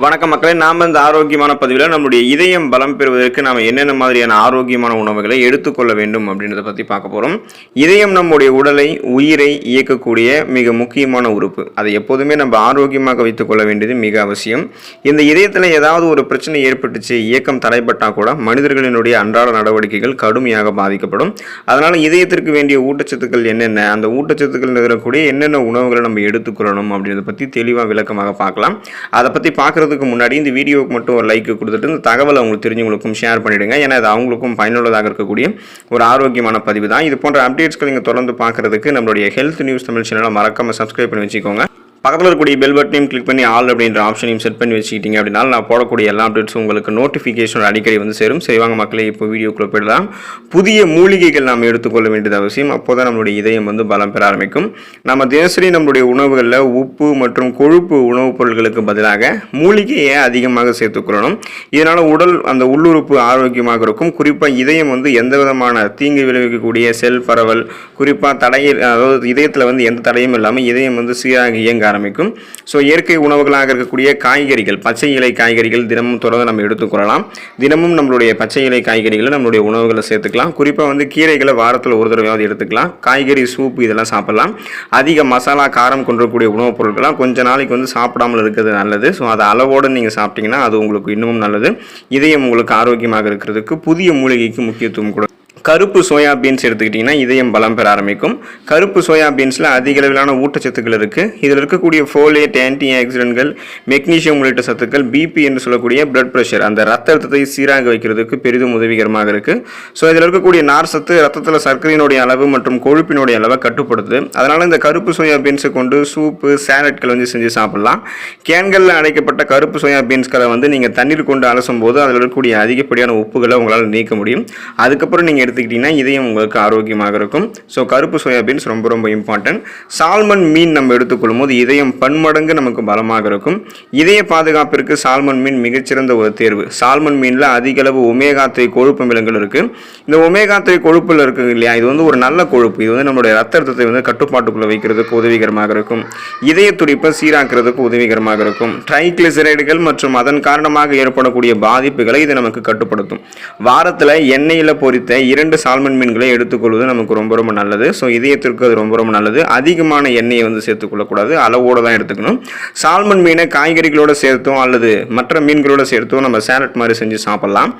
வணக்கம் மக்களே, நாம் இந்த ஆரோக்கியமான பதிவில் நம்முடைய இதயம் பலம் பெறுவதற்கு நாம் என்னென்ன மாதிரியான ஆரோக்கியமான உணவுகளை எடுத்துக்கொள்ள வேண்டும் அப்படின்றத பற்றி பார்க்க போகிறோம். இதயம் நம்முடைய உடலை, உயிரை இயக்கக்கூடிய மிக முக்கியமான உறுப்பு. அதை எப்போதுமே நம்ம ஆரோக்கியமாக வைத்துக்கொள்ள வேண்டியது மிக அவசியம். இந்த இதயத்தில் ஏதாவது ஒரு பிரச்சனை ஏற்பட்டுச்சு, இயக்கம் தடைப்பட்டால் கூட மனிதர்களினுடைய அன்றாட நடவடிக்கைகள் கடுமையாக பாதிக்கப்படும். அதனால் இதயத்திற்கு வேண்டிய ஊட்டச்சத்துக்கள் என்னென்ன, அந்த ஊட்டச்சத்துக்கள் இருக்கக்கூடிய என்னென்ன உணவுகளை நம்ம எடுத்துக்கொள்ளணும் அப்படின்றத பற்றி தெளிவாக விளக்கமாக பார்க்கலாம். அதை பற்றி பார்க்குறதுக்கு முன்னாடி இந்த வீடியோவுக்கு மட்டும் ஒரு லைக் கொடுத்துட்டு இந்த தகவலை அவங்களுக்கு தெரிஞ்சவங்களுக்கும் ஷேர் பண்ணிவிடுங்க. ஏன்னா அது அவங்களுக்கும் பயனுள்ளதாக இருக்கக்கூடிய ஒரு ஆரோக்கியமான பதிவு தான். இது போன்ற அப்டேட்ஸ்கள் நீங்கள் தொடர்ந்து பார்க்குறதுக்கு நம்மளுடைய ஹெல்த் நியூஸ் தமிழ் சேனலை மறக்காமல் சப்ஸ்கிரைப் பண்ணி வச்சுக்கோங்க. பக்கத்தில் இருக்கக்கூடிய பெல் பட்டனையும் கிளிக் பண்ணி ஆல் அப்படின்ற ஆப்ஷனையும் செட் பண்ணி வச்சுக்கிட்டீங்க அப்படின்னா நான் போடக்கூடிய எல்லா அப்டேட்ஸும் உங்களுக்கு நோட்டிஃபிகேஷன் அடிக்கடி வந்து சேரும். செய்வாங்க மக்களே, இப்போ வீடியோக்குள்ளே போயிடலாம். புதிய மூலிகைகள் நாம் எடுத்துக்கொள்ள வேண்டியது அவசியம். அப்போ தான் நம்மளுடைய இதயம் வந்து பலம் பெற ஆரம்பிக்கும். நம்ம தினசரி நம்மளுடைய உணவுகளில் உப்பு மற்றும் கொழுப்பு உணவுப் பொருட்களுக்கு பதிலாக மூலிகையை அதிகமாக சேர்த்துக்கொள்ளணும். இதனால் உடல் அந்த உள்ளுறுப்பு ஆரோக்கியமாக இருக்கும். குறிப்பாக இதயம் வந்து எந்த விதமான தீங்கு விளைவிக்கக்கூடிய செல் பரவல், குறிப்பாக தடையில், அதாவது இதயத்தில் வந்து எந்த தடையும் இல்லாமல் இதயம் வந்து சீராக இயங்க ஆரம்பிக்கும். ஸோ இயற்கை உணவுகளாக இருக்கக்கூடிய காய்கறிகள், பச்சை இலை காய்கறிகள் தினமும் தொடர்ந்து நம்ம எடுத்துக்கொள்ளலாம். தினமும் நம்மளுடைய பச்சை இலை காய்கறிகளை நம்மளுடைய உணவுகளை சேர்த்துக்கலாம். குறிப்பாக வந்து கீரைகளை வாரத்தில் ஒரு தடவையாவது எடுத்துக்கலாம். காய்கறி சூப் இதெல்லாம் சாப்பிடலாம். அதிக மசாலா காரம் கொண்டிருக்கக்கூடிய உணவுப் பொருட்கள்லாம் கொஞ்ச நாளைக்கு வந்து சாப்பிடாமல் இருக்கிறது நல்லது. ஸோ அதை அளவோடு நீங்கள் சாப்பிட்டீங்கன்னா அது உங்களுக்கு இன்னமும் நல்லது. இதயம் உங்களுக்கு ஆரோக்கியமாக இருக்கிறதுக்கு புதிய மூலிகைக்கு முக்கியத்துவம் கொடு. கருப்பு சோயா பீன்ஸ் எடுத்துக்கிட்டிங்கன்னா இதயம் பலம் பெற ஆரம்பிக்கும். கருப்பு சோயா பீன்ஸில் அதிக அளவிலான ஊட்டச்சத்துக்கள் இருக்குது. இதில் இருக்கக்கூடிய ஃபோலேட், ஆன்டி ஆக்சிடென்ட்கள், மெக்னீசியம் உள்ளிட்ட சத்துக்கள் பிபி என்று சொல்லக்கூடிய பிளட் ப்ரெஷர், அந்த ரத்த அழுத்தத்தை சீராக வைக்கிறதுக்கு பெரிதும் உதவிகரமாக இருக்குது. ஸோ இதில் இருக்கக்கூடிய நார் சத்து ரத்தத்தில் சர்க்கரையினுடைய அளவு மற்றும் கொழுப்பினுடைய அளவை கட்டுப்படுத்துது. அதனால் இந்த கருப்பு சோயா பீன்ஸை கொண்டு சூப்பு, சாலட்கள் வந்து செஞ்சு சாப்பிட்லாம். கேன்களில் அடைக்கப்பட்ட கருப்பு சோயா பீன்ஸ்களை வந்து நீங்கள் தண்ணீர் கொண்டு அலசும் போது அதில் இருக்கக்கூடிய அதிகப்படியான உப்புகளை உங்களால் நீக்க முடியும். அதுக்கப்புறம் நீங்கள் எடுத்துக்கிட்டீங்கன்னா இதயம் உங்களுக்கு ஆரோக்கியமாக இருக்கும். ஸோ கருப்பு சோயாபீன்ஸ் ரொம்ப ரொம்ப இம்பார்ட்டன்ட். சால்மன் மீன் நம்ம எடுத்துக்கொள்ளும் போது இதயம் பன்மடங்கு நமக்கு பலமாக இருக்கும். இதய பாதுகாப்பிற்கு சால்மன் மீன் மிகச்சிறந்த ஒரு தேர்வு. சால்மன் மீனில் அதிக அளவு ஒமேகா 3 கொழுப்பு அமிலங்கள் இருக்குது. இந்த ஒமேகா 3 கொழுப்பில் இருக்குது இல்லையா, இது வந்து ஒரு நல்ல கொழுப்பு. இது வந்து நம்மளுடைய ரத்த அழுத்தத்தை வந்து கட்டுப்பாட்டுக்குள்ளே வைக்கிறதுக்கு உதவிகரமாக இருக்கும். இதய துடிப்பை சீராக்கிறதுக்கு உதவிகரமாக இருக்கும். ட்ரைக்ளிசரைடுகள் மற்றும் அதன் காரணமாக ஏற்படக்கூடிய பாதிப்புகளை இது நமக்கு கட்டுப்படுத்தும். வாரத்தில் எண்ணெயில் பொரித்த 2 சால்மன் மீன்களை எடுத்துக்கொள்வது நமக்கு ரொம்ப ரொம்ப நல்லது. ஸோ இதயத்திற்கு அது ரொம்ப ரொம்ப நல்லது. அதிகமான எண்ணெயை வந்து சேர்த்துக்கொள்ளக்கூடாது, அளவோடு தான் எடுத்துக்கணும். சால்மன் மீனை காய்கறிகளோடு சேர்த்தோம் அல்லது மற்ற மீன்களோடு சேர்த்தோம் நம்ம சேலட் மாதிரி செஞ்சு சாப்பிட்லாம்.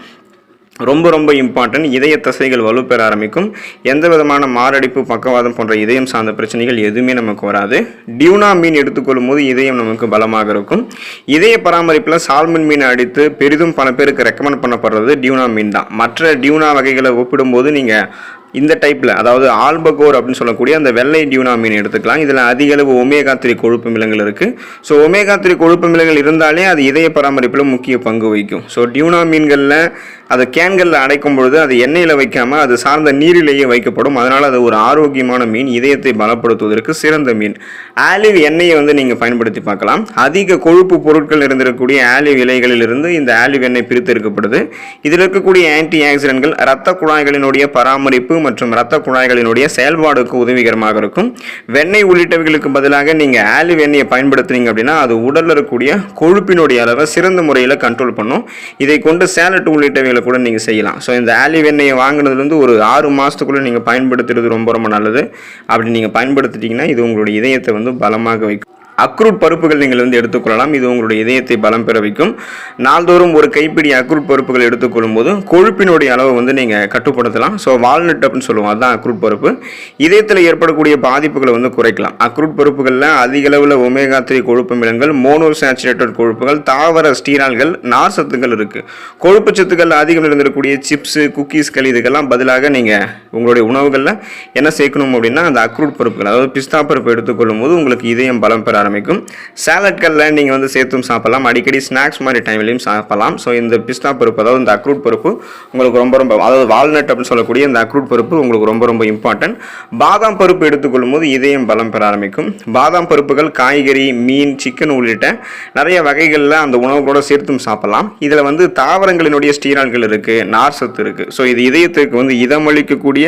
ரொம்ப ரொம்ப இம்பார்ட்டன்ட். இதய தசைகள் வலுப்பெற ஆரம்பிக்கும். எந்த விதமான மாரடைப்பு, பக்கவாதம் போன்ற இதயம் சார்ந்த பிரச்சனைகள் எதுவுமே நமக்கு வராது. டியூனா மீன் எடுத்துக்கொள்ளும் போது இதயம் நமக்கு பலமாக இருக்கும். இதய பராமரிப்பில் சால்மன் மீனை அடித்து பெரிதும் பல பேருக்கு ரெக்கமெண்ட் பண்ணப்படுறது டியூனா மீன் தான். மற்ற டியூனா வகைகளை ஒப்பிடும்போது நீங்கள் இந்த டைப்பில், அதாவது ஆல்பகோர் அப்படின்னு சொல்லக்கூடிய அந்த வெள்ளை டியூனா மீன் எடுத்துக்கலாம். இதில் அதிக அளவு ஒமேகா 3 கொழுப்பு அமிலங்கள் இருக்குது. ஸோ ஒமேகா 3 கொழுப்பு அமிலங்கள் இருந்தாலே அது இதய பராமரிப்பில் முக்கிய பங்கு வகிக்கும். ஸோ டியூனா மீன்களில் அதை கேன்களில் அடைக்கும் பொழுது அது எண்ணெயில் வைக்காமல் அது சார்ந்த நீரிலேயே வைக்கப்படும். அதனால் அது ஒரு ஆரோக்கியமான மீன், இதயத்தை பலப்படுத்துவதற்கு சிறந்த மீன். ஆலிவ் எண்ணெயை வந்து நீங்கள் பயன்படுத்தி பார்க்கலாம். அதிக கொழுப்பு பொருட்கள் இருந்திருக்கக்கூடிய ஆலிவ் இலைகளிலிருந்து இந்த ஆலிவ் எண்ணெய் பிரித்து எடுக்கப்படுது. இதில் இருக்கக்கூடிய ஆன்டி ஆக்சிடென்ட்கள் இரத்த குழாய்களினுடைய பராமரிப்பு மற்றும் இரத்த குழாய்களினுடைய செயல்பாடுக்கு உதவிகரமாக இருக்கும். வெண்ணெய் உள்ளிட்டவைகளுக்கு பதிலாக நீங்கள் ஆலிவ் எண்ணெயை பயன்படுத்துனீங்க அப்படின்னா அது உடலில் இருக்கக்கூடிய கொழுப்பினுடைய அளவை சிறந்த முறையில் கண்ட்ரோல் பண்ணும். இதை கொண்டு சேலட் உள்ளிட்டவைகளை கூட நீங்கள் செய்யலாம். ஸோ இந்த ஆலிவ் எண்ணெயை வாங்கினதுலேருந்து ஒரு 6 மாதத்துக்குள்ளே நீங்கள் பயன்படுத்துறது ரொம்ப ரொம்ப நல்லது. அப்படி நீங்கள் பயன்படுத்திட்டீங்கன்னா இது உங்களுடைய இதயத்தை வந்து பலமாக வைக்கும். அக்ரூட் பருப்புகள் நீங்கள் வந்து எடுத்துக்கொள்ளலாம். இது உங்களுடைய இதயத்தை பலம் பெற வைக்கும். நாள்தோறும் ஒரு கைப்பிடி அக்ரூட் பருப்புகள் எடுத்துக்கொள்ளும் போது கொழுப்பினுடைய அளவை வந்து நீங்கள் கட்டுப்படுத்தலாம். ஸோ வால்நட் அப்படின்னு சொல்லுவோம், அதுதான் அக்ரூட் பருப்பு. இதயத்தில் ஏற்படக்கூடிய பாதிப்புகளை வந்து குறைக்கலாம். அக்ரூட் பருப்புகளில் அதிக அளவில் ஒமேகா 3 கொழுப்பு அமிலங்கள், மோனோசாச்சுரேட்டட் கொழுப்புகள், தாவர ஸ்டீரால்கள், நார் சத்துக்கள் இருக்குது. கொழுப்பு சத்துக்கள் அதிகம் இருந்திருக்கக்கூடிய சிப்ஸு, குக்கீஸ்கள் இதுக்கெல்லாம் பதிலாக நீங்கள் உங்களுடைய உணவுகளில் என்ன சேர்க்கணும் அப்படின்னா அந்த அக்ரூட் பருப்புகள், அதாவது பிஸ்தா பருப்பு எடுத்துக்கொள்ளும் போது உங்களுக்கு இதயம் பலம் பெற ஆரம்பிக்கும். சாலட்களில் நீங்கள் வந்து சேர்த்தும் சாப்பிடலாம். அடிக்கடி ஸ்நாக்ஸ் மாதிரி டைம்லையும் சாப்பிடலாம். ஸோ இந்த பிஸ்தா பருப்பு, அதாவது இந்த அக்ரூட் பருப்பு உங்களுக்கு ரொம்ப ரொம்ப, அதாவது வால்நட் அப்படின்னு சொல்லக்கூடிய இந்த அக்ரூட் பருப்பு உங்களுக்கு ரொம்ப ரொம்ப இம்பார்ட்டன்ட். பாதாம் பருப்பு எடுத்துக்கொள்ளும் போது இதயம் பலம் பெற ஆரம்பிக்கும். பாதாம் பருப்புகள் காய்கறி, மீன், சிக்கன் உள்ளிட்ட நிறைய வகைகளில் அந்த உணவுகளோட சேர்த்தும் சாப்பிடலாம். இதில் வந்து தாவரங்களினுடைய ஸ்டீரால்கள் இருக்குது, நார் சத்து இருக்குது. ஸோ இது இதயத்துக்கு வந்து இதமளிக்கக்கூடிய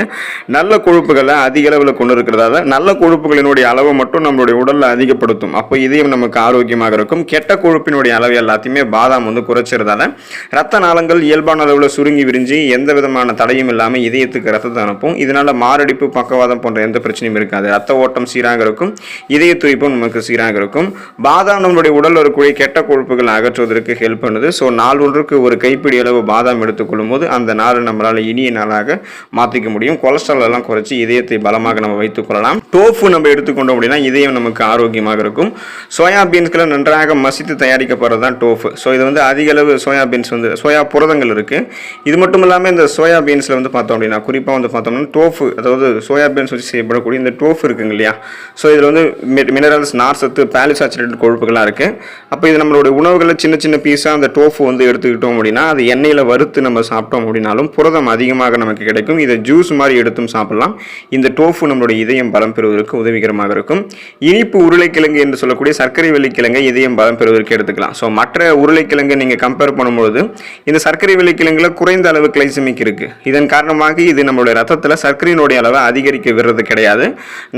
நல்ல கொழுப்புகளை அதிக அளவில் கொண்டு இருக்கிறதால நல்ல கொழுப்புகளினுடைய அளவை மட்டும் நம்மளுடைய உடலில் அதிகப்படுத்தும். பலப்படுத்தும். அப்போ இதயம் நமக்கு ஆரோக்கியமாக இருக்கும். கெட்ட கொழுப்பினுடைய அளவு எல்லாத்தையுமே பாதாம் வந்து குறைச்சிறதால ரத்த நாளங்கள் இயல்பான அளவில் சுருங்கி விரிஞ்சு எந்த விதமான தடையும் இல்லாமல் இதயத்துக்கு ரத்தத்தை அனுப்பும். இதனால மாரடைப்பு, பக்கவாதம் போன்ற எந்த பிரச்சனையும் இருக்காது. ரத்த ஓட்டம் சீராக இருக்கும். இதய துடிப்பும் நமக்கு சீராக இருக்கும். பாதாம் நம்மளுடைய உடல் இருக்கக்கூடிய கெட்ட கொழுப்புகளை அகற்றுவதற்கு ஹெல்ப் பண்ணுது. ஸோ நாள் ஒன்றுக்கு ஒரு கைப்பிடி அளவு பாதாம் எடுத்துக்கொள்ளும் போது அந்த நாள் நம்மளால் இனிய நாளாக மாற்றிக்க முடியும். கொலஸ்ட்ரால் எல்லாம் குறைச்சி இதயத்தை பலமாக நம்ம வைத்துக் கொள்ளலாம். டோஃபு நம்ம எடுத்துக்கொண்டோம் அப்படின்னா இதயம் நமக்கு ஆரோக்கியமாக இருக்கும். சோயா பீன்ஸ்களை நன்றாக மசித்து தயாரிக்கப்படுறது தான் டோஃபு. ஸோ இது வந்து அதிக அளவு சோயா பீன்ஸ் வந்து சோயா புரதங்கள் இருக்குது. இது மட்டும் இல்லாமல் இந்த சோயா பீன்ஸில் வந்து பார்த்தோம் அப்படின்னா குறிப்பாக வந்து பார்த்தோம்னா டோஃபு, அதாவது சோயா பீன்ஸ் வச்சு செய்யப்படக்கூடிய இந்த டோஃபு இருக்குங்க இல்லையா. ஸோ இதில் வந்து மினரல்ஸ், நார்சத்து, பாலிசாச்சுரேட்டட் கொழுப்புகளாக இருக்குது. அப்போ இது நம்மளுடைய உணவுகளில் சின்ன சின்ன பீஸாக அந்த டோஃபு வந்து எடுத்துக்கிட்டோம் அப்படின்னா அது எண்ணெயில் வறுத்து நம்ம சாப்பிட்டோம் அப்படின்னாலும் புரதம் அதிகமாக நமக்கு கிடைக்கும். இதை ஜூஸ் மாதிரி எடுத்தும் சாப்பிடலாம். இந்த டோஃபு நம்மளுடைய இதயம் பலம் பெறுவதற்கு உதவிகரமாக இருக்கும். இனிப்பு உருளைக்கிழங்கு என்று சொல்லக்கூடிய சர்க்கரை வெள்ளிக்கிழங்கை இதயம் பலம் பெறுவதற்கு எடுத்துக்கலாம். ஸோ மற்ற உருளைக்கிழங்கு நீங்கள் கம்பேர் பண்ணும்போது இந்த சர்க்கரை வெள்ளிக்கிழங்குல குறைந்த அளவு கிளைசமிக் இருக்குது. இதன் காரணமாக இது நம்மளுடைய ரத்தத்தில் சர்க்கரையினுடைய அளவை அதிகரிக்க விடுறது கிடையாது.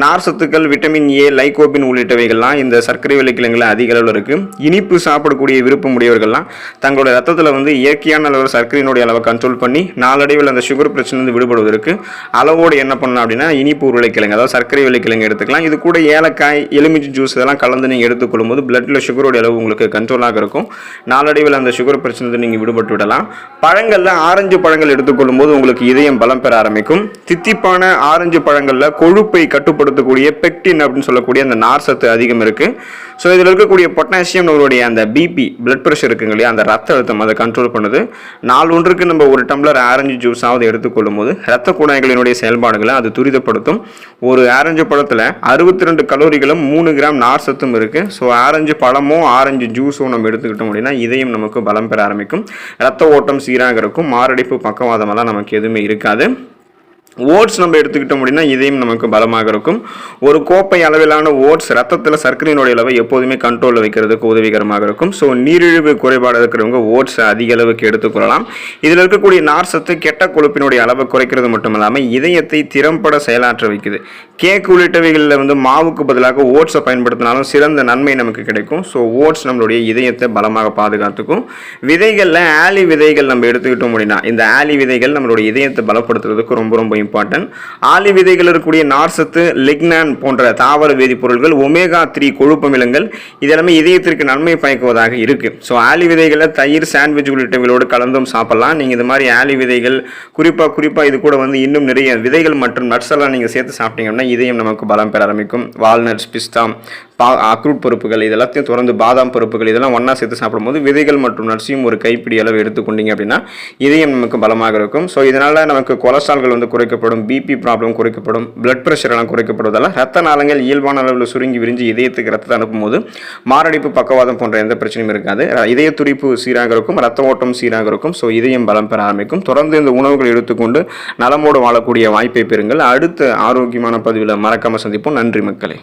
நார் சத்துக்கள், விட்டமின் ஏ, லைகோபின் உள்ளிட்டவைகள்லாம் இந்த சர்க்கரை வெள்ளிக்கிழங்குல அதிக அளவில் இருக்குது. இனிப்பு சாப்பிடக்கூடிய விருப்பம் உடையவர்கள்லாம் தங்களுடைய ரத்தத்தில் வந்து இயற்கையான அளவில் சர்க்கரையினுடைய அளவை கண்ட்ரோல் பண்ணி நாளடைவில் அந்த சுகர் பிரச்சனை விடுபடுவதற்கு அளவோடு என்ன பண்ணலாம் அப்படின்னா இனிப்பு உருளைக்கிழங்கு, அதாவது சர்க்கரை வெள்ளிக்கிழங்கு எடுத்துக்கலாம். இது கூட ஏலக்காய், எலுமிச்சை ஜூஸ் இதெல்லாம் கலந்து நீங்கள் எடுத்துக்கொள்ளும் போது பிளட்டில் சுகருடைய அளவு உங்களுக்கு கண்ட்ரோலாக இருக்கும். நாளடைவில் அந்த சுகர் பிரச்சனை நீங்கள் விடுபட்டு விடலாம். பழங்களில் ஆரஞ்சு பழங்கள் எடுத்துக்கொள்ளும் போது உங்களுக்கு இதயம் பலம் பெற ஆரம்பிக்கும். தித்திப்பான ஆரஞ்சு பழங்களில் கொழுப்பை கட்டுப்படுத்தக்கூடிய பெக்டின் அப்படின்னு சொல்லக்கூடிய அந்த நார் சத்து அதிகம் இருக்குது. ஸோ இதில் இருக்கக்கூடிய பொட்டாசியம் நம்மளுடைய அந்த பிபி, பிளட் ப்ரெஷர் இருக்குங்க இல்லையா, அந்த ரத்த அழுத்தம் அதை கண்ட்ரோல் பண்ணுது. நாள் ஒன்றுக்கு நம்ம ஒரு டம்ளர் ஆரஞ்சு ஜூஸாவது எடுத்துக்கொள்ளும் போது ரத்த குழாய்களினுடைய செயல்பாடுகளை அது துரிதப்படுத்தும். ஒரு ஆரஞ்சு பழத்தில் 62 கலோரிகளும் 3 கிராம் நார் சத்தும் இருக்குது. ஸோ ஆரஞ்சு பழமோ ஆரஞ்சு ஜூஸோ நம்ம எடுத்துக்கிட்டோம் அப்படின்னா இதயம் நமக்கு பலம் பெற ஆரம்பிக்கும். ரத்த ஓட்டம் சீராக இருக்கும். மாரடைப்பு, பக்கவாதமெல்லாம் நமக்கு எதுவுமே இருக்காது. ஓட்ஸ் நம்ம எடுத்துக்கிட்டோம் அப்படின்னா இதயம் நமக்கு பலமாக இருக்கும். ஒரு கோப்பை அளவிலான ஓட்ஸ் ரத்தத்தில் சர்க்கரையினுடைய அளவை எப்போதுமே கண்ட்ரோலில் வைக்கிறதுக்கு உதவிகரமாக இருக்கும். ஸோ நீரிழிவு குறைபாடு இருக்கிறவங்க ஓட்ஸ் அதிக அளவுக்கு எடுத்துக்கொள்ளலாம். இதில் இருக்கக்கூடிய நார் சத்து கெட்ட கொழுப்பினுடைய அளவை குறைக்கிறது மட்டும் இல்லாமல் இதயத்தை திறம்பட செயலாற்ற வைக்குது. கேக் உள்ளிட்டவைகளில் வந்து மாவுக்கு பதிலாக ஓட்ஸை பயன்படுத்தினாலும் சிறந்த நன்மை நமக்கு கிடைக்கும். ஸோ ஓட்ஸ் நம்மளுடைய இதயத்தை பலமாக பாதுகாத்துக்கும். விதைகளில் ஆலி விதைகள் நம்ம எடுத்துக்கிட்டோம் அப்படின்னா இந்த ஆலி விதைகள் நம்மளுடைய இதயத்தை பலப்படுத்துறதுக்கு ரொம்ப ரொம்ப இம்பார்ட்டன்ட். ஆலி விதைகள் இருக்கக்கூடிய நார் சத்து, லிக்னான் போன்ற தாவர வேதிப்பொருட்கள், ஒமேகா 3 கொழுப்பமிலங்கள் இதெல்லாமே இதயத்திற்கு நன்மை பயக்குவதாக இருக்கு. ஸோ ஆலி விதைகளை தயிர், சாண்ட்விச் உள்ளிட்டவைகளோடு கலந்தும் சாப்பிடலாம். நீங்கள் இது மாதிரி ஆலி விதைகள் குறிப்பாக இது கூட வந்து இன்னும் நிறைய விதைகள் மற்றும் நட்ஸ் எல்லாம் நீங்கள் சேர்த்து சாப்பிட்டீங்கன்னா இதயம் நமக்கு பலம் பெற ஆரம்பிக்கும். வால்நட்ஸ், பிஸ்தா, அக்ரூட் பருப்புகள் இதெல்லாத்தையும் தொடர்ந்து பாதாம் பருப்புகள் இதெல்லாம் ஒன்றா சேர்த்து சாப்பிடும்போது விதைகள் மற்றும் நட்ஸையும் ஒரு கைப்பிடி அளவு எடுத்துக்கொண்டீங்க அப்படின்னா இதயம் நமக்கு பலமாக இருக்கும். ஸோ இதனால் நமக்கு கொலஸ்ட்ரால்கள் வந்து குறைக்கப்படும், பிபி ப்ராப்ளம் குறைக்கப்படும், பிளட் ப்ரெஷர் எல்லாம் குறைக்கப்படுவதால் ரத்த நாளங்கள் இயல்பான அளவில் சுருங்கி விரிஞ்சு இதயத்துக்கு ரத்தத்தை அனுப்பும்போது மாரடைப்பு, பக்கவாதம் போன்ற எந்த பிரச்சனையும் இருக்காது. இதய துடிப்பு சீராக இருக்கும். ரத்த ஓட்டம் சீராக இருக்கும். ஸோ இதயம் பலம் பெற ஆரம்பிக்கும். தொடர்ந்து இந்த உணவுகள் எடுத்துக்கொண்டு நலமோடு வாழக்கூடிய வாய்ப்பை பெறுங்கள். அடுத்த ஆரோக்கியமான பதிவில் மறக்காமல் சந்திப்போம். நன்றி மக்களே.